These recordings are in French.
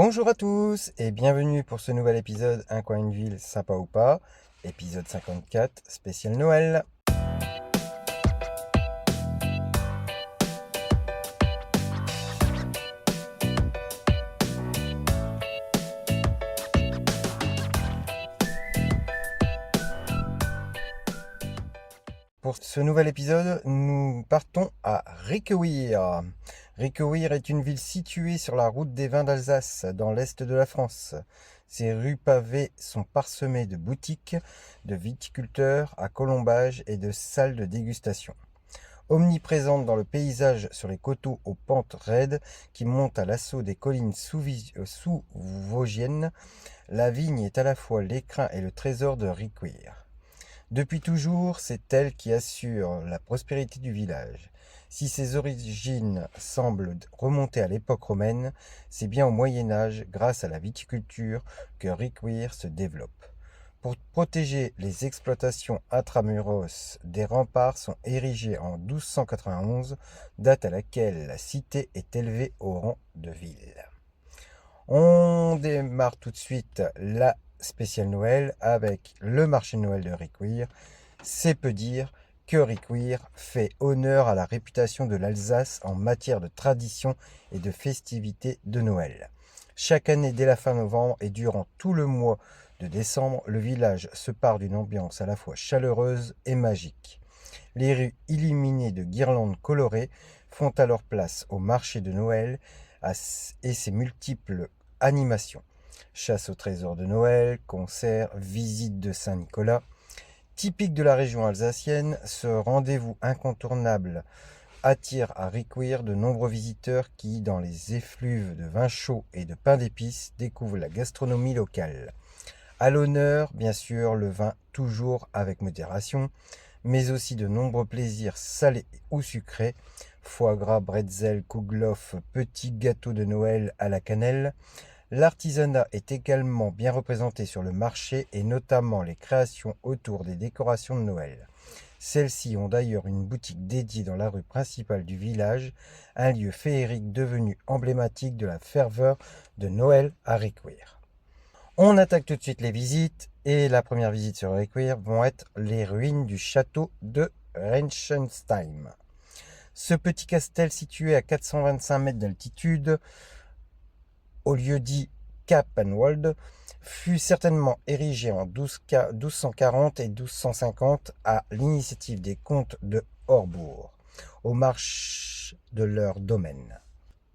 Bonjour à tous et bienvenue pour ce nouvel épisode Un coin une ville sympa ou pas, épisode 54 spécial Noël. Pour ce nouvel épisode, nous partons à Ricquewihr. Ricquewihr est une ville située sur la route des vins d'Alsace, dans l'est de la France. Ses rues pavées sont parsemées de boutiques, de viticulteurs à colombage et de salles de dégustation. Omniprésente dans le paysage sur les coteaux aux pentes raides qui montent à l'assaut des collines sous-vosgiennes, la vigne est à la fois l'écrin et le trésor de Ricquewihr. Depuis toujours, c'est elle qui assure la prospérité du village. Si ses origines semblent remonter à l'époque romaine, c'est bien au Moyen Âge, grâce à la viticulture, que Ricquewihr se développe. Pour protéger les exploitations intramuros, des remparts sont érigés en 1291, date à laquelle la cité est élevée au rang de ville. On démarre tout de suite la spéciale Noël avec le marché de Noël de Ricquewihr. C'est peu dire que Ricquewihr fait honneur à la réputation de l'Alsace en matière de tradition et de festivités de Noël. Chaque année dès la fin novembre et durant tout le mois de décembre, le village se part d'une ambiance à la fois chaleureuse et magique. Les rues illuminées de guirlandes colorées font alors place au marché de Noël et ses multiples animations. Chasse au trésor de Noël, concerts, visites de Saint-Nicolas. Typique de la région alsacienne, ce rendez-vous incontournable attire à Ricquewihr de nombreux visiteurs qui, dans les effluves de vin chaud et de pain d'épices, découvrent la gastronomie locale. À l'honneur, bien sûr, le vin toujours avec modération, mais aussi de nombreux plaisirs salés ou sucrés, foie gras, bretzel, kouglof, petits gâteaux de Noël à la cannelle. L'artisanat est également bien représenté sur le marché et notamment les créations autour des décorations de Noël. Celles-ci ont d'ailleurs une boutique dédiée dans la rue principale du village, un lieu féerique devenu emblématique de la ferveur de Noël à Ricquewihr. On attaque tout de suite les visites et la première visite sur Ricquewihr vont être les ruines du château de Reichenstein. Ce petit castel situé à 425 mètres d'altitude, au lieu-dit Capenwald, fut certainement érigé en 1240 et 1250 à l'initiative des comtes de Horbourg, aux marches de leur domaine.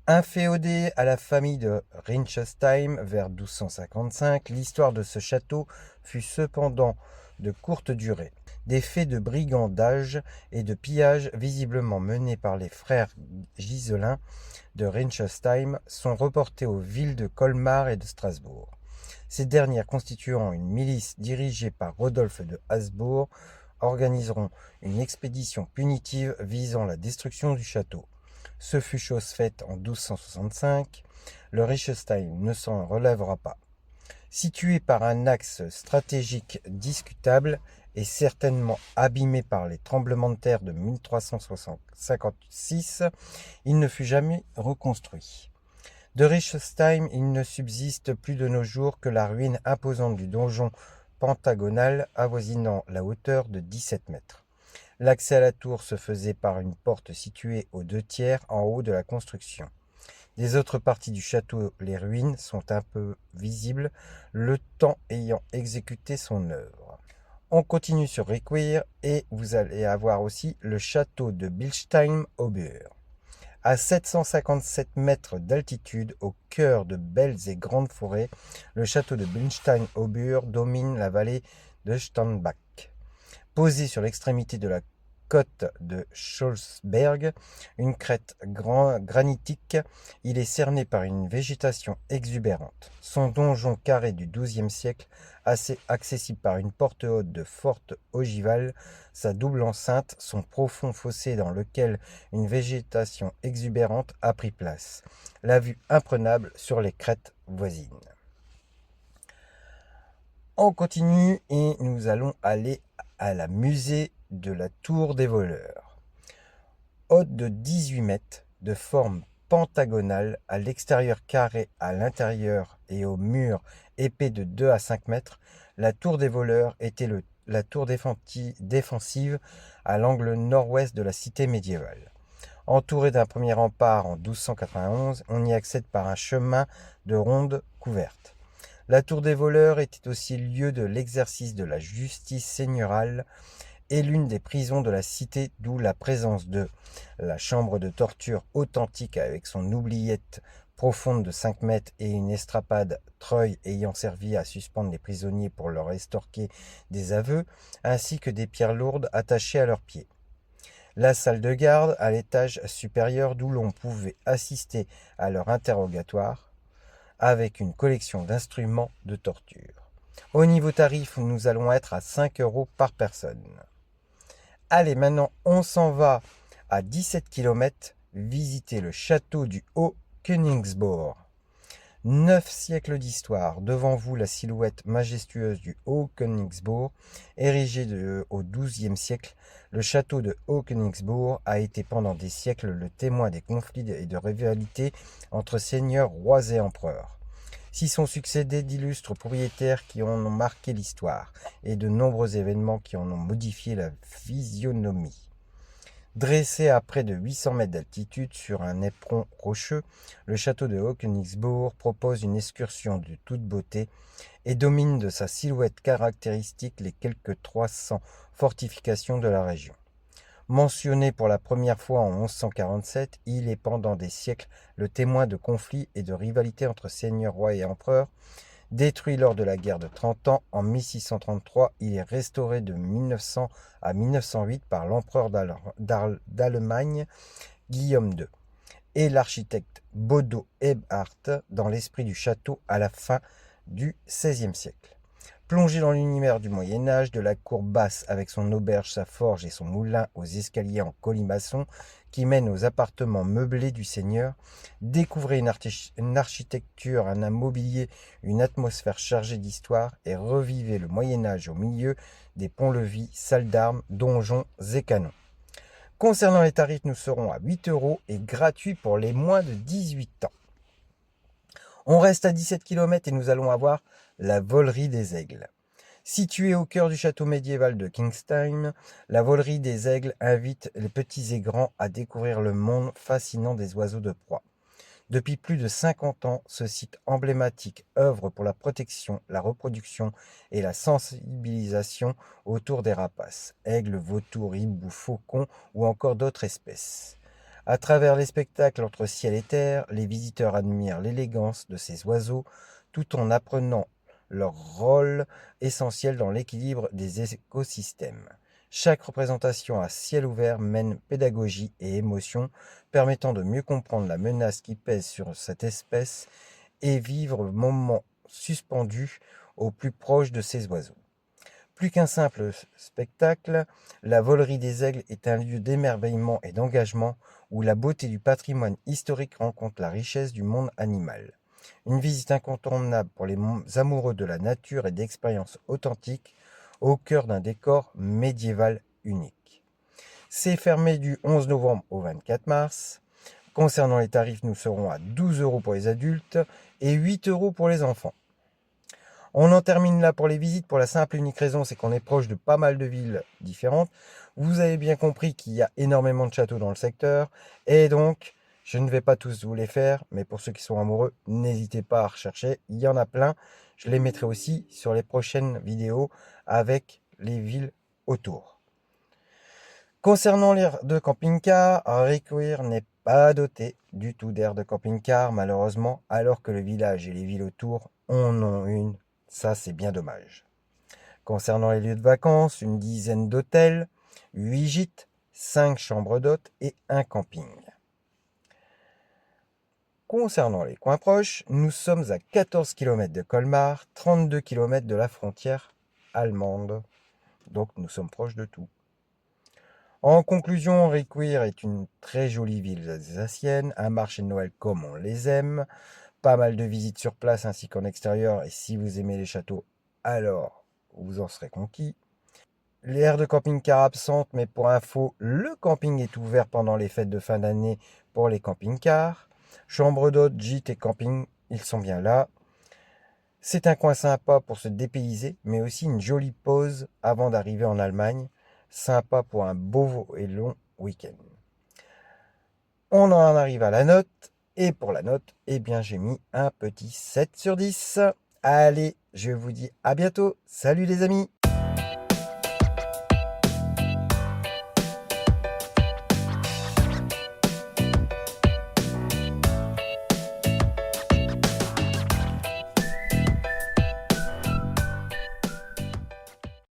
Inféodé à la famille de Rinchesheim vers 1255, l'histoire de ce château fut cependant de courte durée. Des faits de brigandage et de pillage visiblement menés par les frères Giselin de Rinchesheim sont reportés aux villes de Colmar et de Strasbourg. Ces dernières, constituant une milice dirigée par Rodolphe de Habsbourg, organiseront une expédition punitive visant la destruction du château. Ce fut chose faite en 1265, le Reichstein ne s'en relèvera pas. Situé par un axe stratégique discutable et certainement abîmé par les tremblements de terre de 1356, il ne fut jamais reconstruit. De Reichstein, il ne subsiste plus de nos jours que la ruine imposante du donjon pentagonal avoisinant la hauteur de 17 mètres. L'accès à la tour se faisait par une porte située aux 2/3 en haut de la construction. Des autres parties du château, les ruines, sont un peu visibles, le temps ayant exécuté son œuvre. On continue sur Ricquewihr et vous allez avoir aussi le château de Bilstein-Ober. À 757 mètres d'altitude, au cœur de belles et grandes forêts, le château de Bilstein-Ober domine la vallée de Starnbach. Posé sur l'extrémité de la côte de Scholzberg, une crête granitique, il est cerné par une végétation exubérante. Son donjon carré du XIIe siècle, assez accessible par une porte haute de forte ogival, sa double enceinte, son profond fossé dans lequel une végétation exubérante a pris place. La vue imprenable sur les crêtes voisines. On continue et nous allons aller à la musée de la Tour des Voleurs. Haute de 18 mètres, de forme pentagonale, à l'extérieur carré, à l'intérieur et au mur épais de 2 à 5 mètres. La tour des voleurs était la tour défensive à l'angle nord-ouest de la cité médiévale. Entourée d'un premier rempart en 1291, on y accède par un chemin de ronde couverte. La tour des voleurs était aussi lieu de l'exercice de la justice seigneurale et l'une des prisons de la cité, d'où la présence de la chambre de torture authentique avec son oubliette profonde de 5 mètres et une estrapade treuil ayant servi à suspendre les prisonniers pour leur estorquer des aveux, ainsi que des pierres lourdes attachées à leurs pieds. La salle de garde à l'étage supérieur d'où l'on pouvait assister à leur interrogatoire avec une collection d'instruments de torture. Au niveau tarif, nous allons être à 5 € par personne. Allez, maintenant, on s'en va à 17 km visiter le château du Haut-Königsbourg. 9 siècles d'histoire. Devant vous, la silhouette majestueuse du Haut-Königsbourg. Érigé au XIIe siècle, le château de Haut-Königsbourg a été pendant des siècles le témoin des conflits et de rivalités entre seigneurs, rois et empereurs. S'y sont succédés d'illustres propriétaires qui en ont marqué l'histoire et de nombreux événements qui en ont modifié la physionomie. Dressé à près de 800 mètres d'altitude sur un éperon rocheux, le château de Haut-Königsbourg propose une excursion de toute beauté et domine de sa silhouette caractéristique les quelques 300 fortifications de la région. Mentionné pour la première fois en 1147, il est pendant des siècles le témoin de conflits et de rivalités entre seigneurs, rois et empereurs. Détruit lors de la guerre de 30 ans, en 1633, il est restauré de 1900 à 1908 par l'empereur d'Allemagne, Guillaume II, et l'architecte Bodo Ebhardt dans l'esprit du château à la fin du XVIe siècle. Plongé dans l'univers du Moyen-Âge, de la cour basse avec son auberge, sa forge et son moulin aux escaliers en colimaçon qui mènent aux appartements meublés du seigneur, découvrez une architecture, un mobilier, une atmosphère chargée d'histoire et revivez le Moyen-Âge au milieu des ponts-levis, salles d'armes, donjons et canons. Concernant les tarifs, nous serons à 8 € et gratuits pour les moins de 18 ans. On reste à 17 km et nous allons avoir la Volerie des Aigles. Située au cœur du château médiéval de Kingstein, la Volerie des Aigles invite les petits et grands à découvrir le monde fascinant des oiseaux de proie. Depuis plus de 50 ans, ce site emblématique œuvre pour la protection, la reproduction et la sensibilisation autour des rapaces, aigles, vautours, hiboux, faucons ou encore d'autres espèces. À travers les spectacles entre ciel et terre, les visiteurs admirent l'élégance de ces oiseaux tout en apprenant leur rôle essentiel dans l'équilibre des écosystèmes. Chaque représentation à ciel ouvert mène pédagogie et émotion, permettant de mieux comprendre la menace qui pèse sur cette espèce et vivre le moment suspendu au plus proche de ces oiseaux. Plus qu'un simple spectacle, la Volerie des Aigles est un lieu d'émerveillement et d'engagement où la beauté du patrimoine historique rencontre la richesse du monde animal. Une visite incontournable pour les amoureux de la nature et d'expériences authentiques au cœur d'un décor médiéval unique. C'est fermé du 11 novembre au 24 mars. Concernant les tarifs, nous serons à 12 € pour les adultes et 8 € pour les enfants. On en termine là pour les visites, pour la simple et unique raison, c'est qu'on est proche de pas mal de villes différentes. Vous avez bien compris qu'il y a énormément de châteaux dans le secteur, et donc je ne vais pas tous vous les faire, mais pour ceux qui sont amoureux, n'hésitez pas à rechercher, il y en a plein. Je les mettrai aussi sur les prochaines vidéos avec les villes autour. Concernant l'aire de camping-car, Riquir n'est pas doté du tout d'aire de camping-car, malheureusement, alors que le village et les villes autour en ont une. Ça, c'est bien dommage. Concernant les lieux de vacances, une dizaine d'hôtels, 8 gîtes, 5 chambres d'hôtes et un camping. Concernant les coins proches, nous sommes à 14 km de Colmar, 32 km de la frontière allemande. Donc nous sommes proches de tout. En conclusion, Riquir est une très jolie ville alsacienne, un marché de Noël comme on les aime, pas mal de visites sur place ainsi qu'en extérieur, et si vous aimez les châteaux, alors vous en serez conquis. Les aires de camping-car absentes, mais pour info, le camping est ouvert pendant les fêtes de fin d'année pour les camping-cars. Chambre d'hôte, gîte et camping, ils sont bien là. C'est un coin sympa pour se dépayser, mais aussi une jolie pause avant d'arriver en Allemagne. Sympa pour un beau et long week-end. On en arrive à la note. Et pour la note, eh bien, j'ai mis un petit 7 sur 10. Allez, je vous dis à bientôt. Salut les amis!